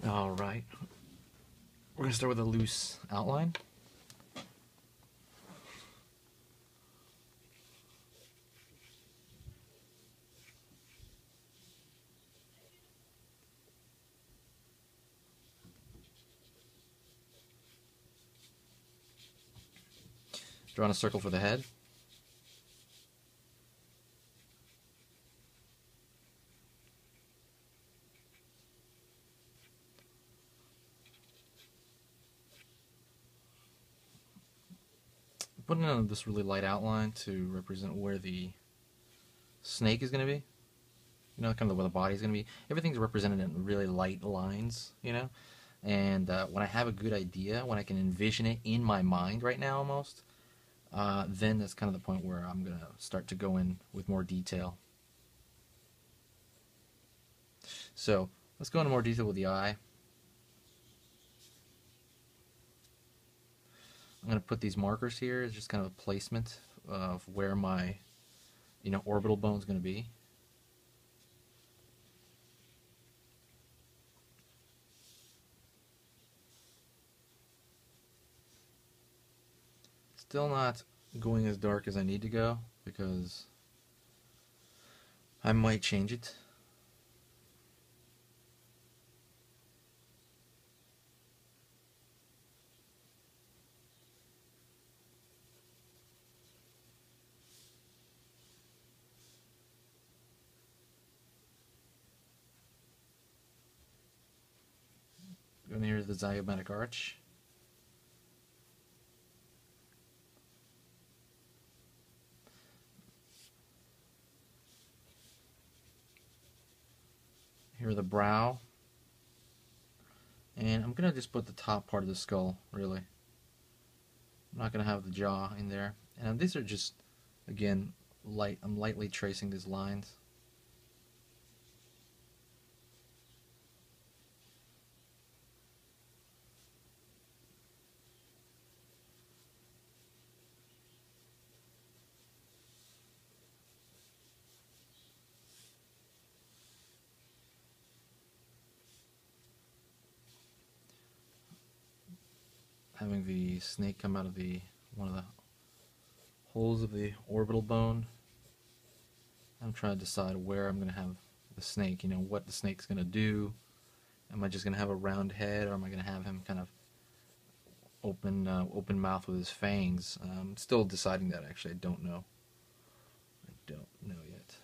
All right, we're gonna start with a loose outline. Drawing a circle for the head. Putting in this really light outline to represent where the snake is going to be. You know, kind of where the body is going to be. Everything's represented in really light lines, you know. And when I have a good idea, when I can envision it in my mind right now almost, then that's kind of the point where I'm going to start to go in with more detail. So let's go into more detail with the eye. I'm going to put these markers here as just kind of a placement of where my, orbital bone is going to be. Still not going as dark as I need to go because I might change it. Go near the zygomatic arch. Here the brow. And I'm going to just put the top part of the skull, really. I'm not going to have the jaw in there. And these are just, again, light. I'm lightly tracing these lines. Having the snake come out of one of the holes of the orbital bone. I'm trying to decide where I'm going to have the snake, what the snake's going to do. Am I just going to have a round head, or am I going to have him kind of open mouth with his fangs? I'm still deciding that, actually. I don't know. I don't know yet.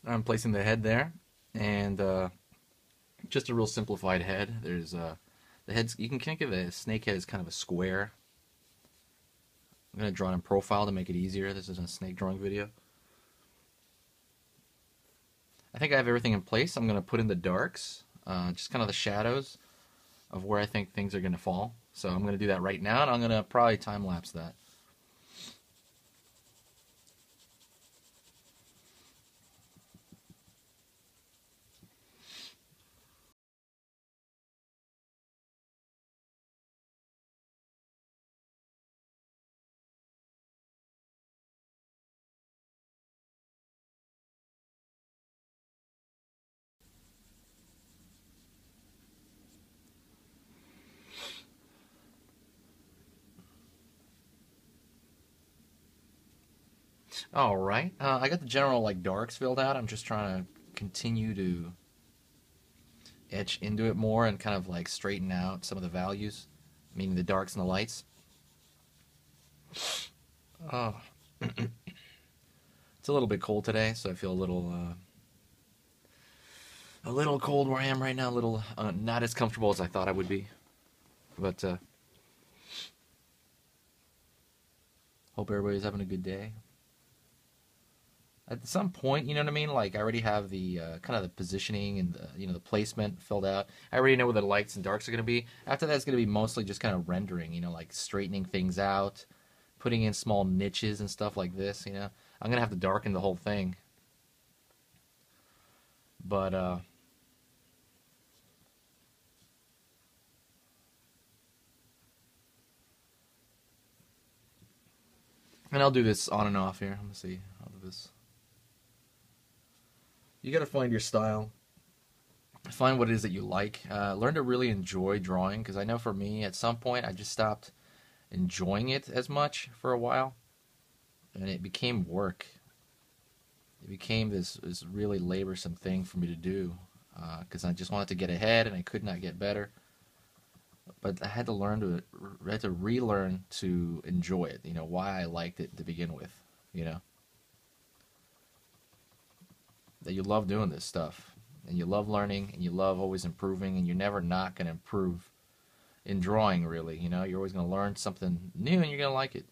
I'm placing the head there, and just a real simplified head. There's the head's, you can think of a snake head as kind of a square. I'm going to draw it in profile to make it easier. This is a snake drawing video. I think I have everything in place. I'm going to put in the darks, just kind of the shadows of where I think things are going to fall. So I'm going to do that right now, and I'm going to probably time lapse that. All right. I got the general like darks filled out. I'm just trying to continue to etch into it more and kind of like straighten out some of the values, meaning the darks and the lights. Oh, it's a little bit cold today, so I feel a little cold where I am right now. A little not as comfortable as I thought I would be, but hope everybody's having a good day. At some point, you know what I mean? Like I already have the kind of the positioning and the the placement filled out. I already know where the lights and darks are going to be. After that, it's going to be mostly just kind of rendering. Like straightening things out, putting in small niches and stuff like this. I'm going to have to darken the whole thing. But and I'll do this on and off here. Let me see. I'll do this. You got to find your style. Find what it is that you like. Learn to really enjoy drawing, because I know for me, at some point, I just stopped enjoying it as much for a while, and it became work. It became this really laborsome thing for me to do, because I just wanted to get ahead, and I could not get better. But I had to relearn to enjoy it. Why I liked it to begin with. That you love doing this stuff, and you love learning, and you love always improving, and you're never not going to improve in drawing, really. You're always going to learn something new, and you're going to like it.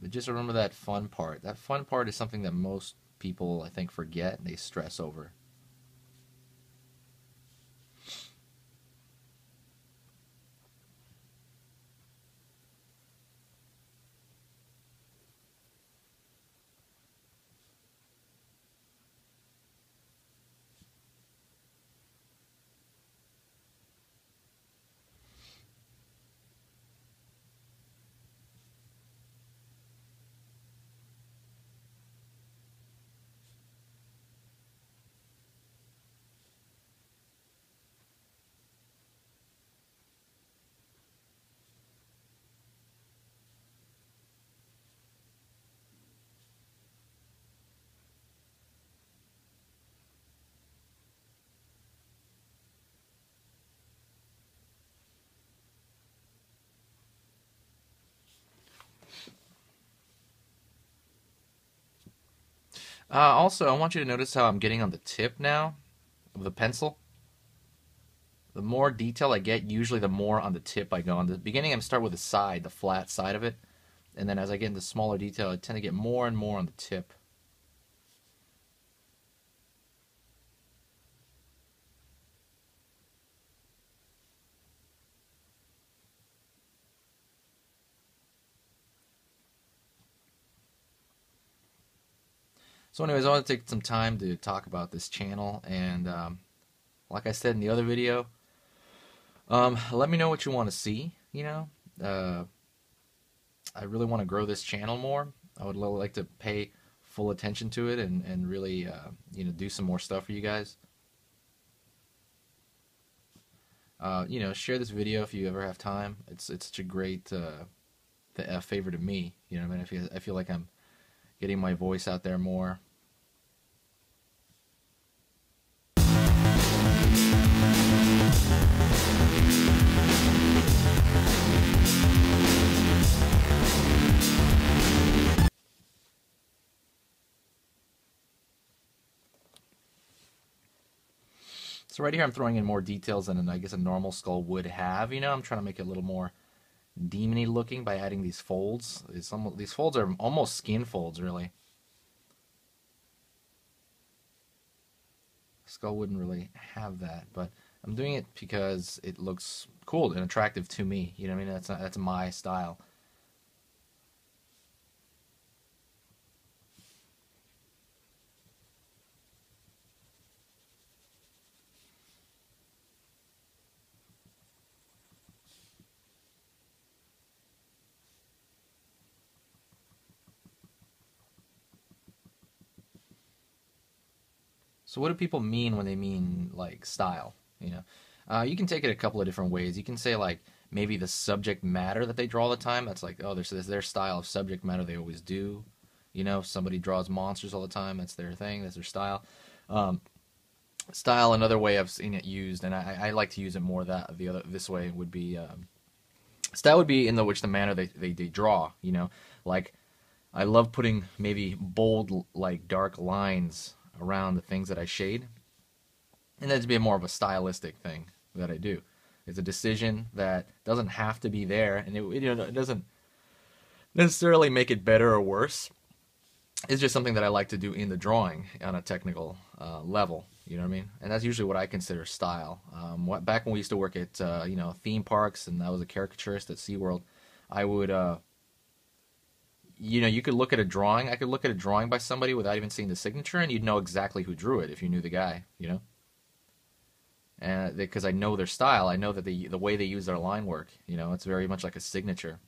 But just remember that fun part. That fun part is something that most people, I think, forget and they stress over. Also, I want you to notice how I'm getting on the tip now of the pencil. The more detail I get, usually the more on the tip I go. On the beginning, I'm start with the side, the flat side of it. And then as I get into smaller detail, I tend to get more and more on the tip. So anyways, I want to take some time to talk about this channel. And like I said in the other video, let me know what you want to see, I really want to grow this channel more. I would like to pay full attention to it and really, do some more stuff for you guys. Share this video if you ever have time. It's such a great favor to me. I mean, I feel like I'm getting my voice out there more. So right here I'm throwing in more details than I guess a normal skull would have. I'm trying to make it a little more demony looking by adding these folds. These folds are almost skin folds, really. Skull wouldn't really have that, but I'm doing it because it looks cool and attractive to me. You know what I mean? That's my style. So what do people mean when they mean like style? You can take it a couple of different ways. You can say like maybe the subject matter that they draw all the time. That's like, oh, there's their style of subject matter they always do. You know, if somebody draws monsters all the time, that's their thing, that's their style. Um, Style, another way I've seen it used, and I like to use it more that the other this way would be style would be in the which the manner they draw. You know, like I love putting maybe bold like dark lines around the things that I shade, and that'd be more of a stylistic thing that I do. It's a decision that doesn't have to be there, and it doesn't necessarily make it better or worse. It's just something that I like to do in the drawing on a technical level. You know what I mean? And that's usually what I consider style. Back when we used to work at theme parks, and I was a caricaturist at SeaWorld, I would you could look at a drawing. I could look at a drawing by somebody without even seeing the signature, and you'd know exactly who drew it if you knew the guy. You know, and because I know their style, I know that the way they use their line work. You know, it's very much like a signature.